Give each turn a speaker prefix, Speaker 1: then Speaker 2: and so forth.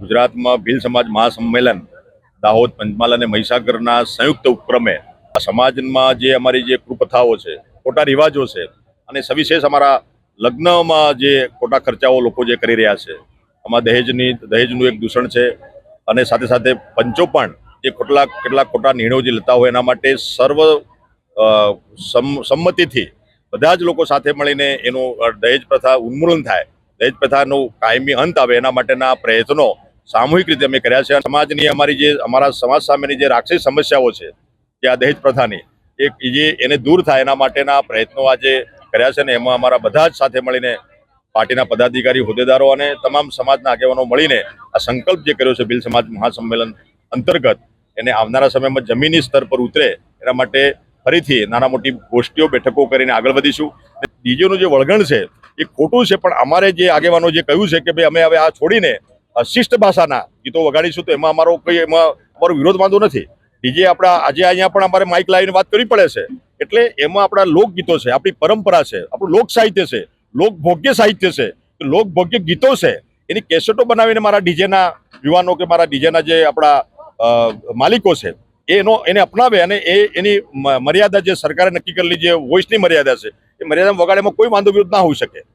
Speaker 1: ગુજરાતમાં ભીલ સમાજ મહાસંમેલન દાહોદ, પંચમહાલ અને મહીસાગરના સંયુક્ત ઉપક્રમે સમાજમાં જે અમારી જે કુપ્રથાઓ છે, ખોટા રિવાજો છે અને સવિશેષ અમારા લગ્નમાં જે ખોટા ખર્ચાઓ લોકો જે કરી રહ્યા છે, આમાં દહેજનું એક દૂષણ છે અને સાથે સાથે પંચો પણ જે કેટલાક ખોટા નિર્ણયો જે લેતા હોય એના માટે સંમતિથી બધા જ લોકો સાથે મળીને એનું દહેજ પ્રથા ઉન્મૂલન થાય, દહેજ પ્રથાનો કાયમી અંત આવે એના માટેના પ્રયત્નો સામૂહિક રીતે અમે કર્યા છે. સમાજની અમારા સમાજ સામેની જે રાક્ષસી સમસ્યાઓ છે કે આ દહેજ પ્રથાની એને દૂર થાય એના માટેના પ્રયત્નો આજે કર્યા છે ને એમાં અમારા બધા જ સાથે મળીને પાર્ટીના પદાધિકારી, હોદ્દેદારો અને તમામ સમાજના આગેવાનો મળીને આ સંકલ્પ જે કર્યો છે ભીલ સમાજ મહાસંમેલન અંતર્ગત, એને આવનારા સમયમાં જમીની સ્તર પર ઉતરે એના માટે ફરીથી નાના મોટી ગોષ્ઠીઓ, બેઠકો કરીને આગળ વધીશું. ડીજેનું જે વળગણ છે એ ખોટું છે, પણ અમારે જે આગેવાનો જે કહ્યું છે કે ભાઈ અમે હવે આ છોડીને શિષ્ટ ભાષાના ગીતો વગાડીશું, તો એમાં અમારો વિરોધ વાંધો નથી. ડીજે આજે અહીંયા પણ અમારે માઇક લાવીને વાત કરવી પડે છે, એટલે એમાં આપણા લોકગીતો છે, આપણી પરંપરા છે, આપણું લોક સાહિત્ય છે, લોકભોગ્ય સાહિત્ય છે, લોકભોગ્ય ગીતો છે, એની કેસેટો બનાવીને મારા ડીજેના યુવાનો કે મારા ડીજેના જે આપણા માલિકો છે એને અપનાવે અને એની મર્યાદા જે સરકારે નક્કી કરેલી જે વોઇસની મર્યાદા છે એ મર્યાદામાં વગાડે, એમાં કોઈ વાંધો વિરોધ ના હોઈ શકે.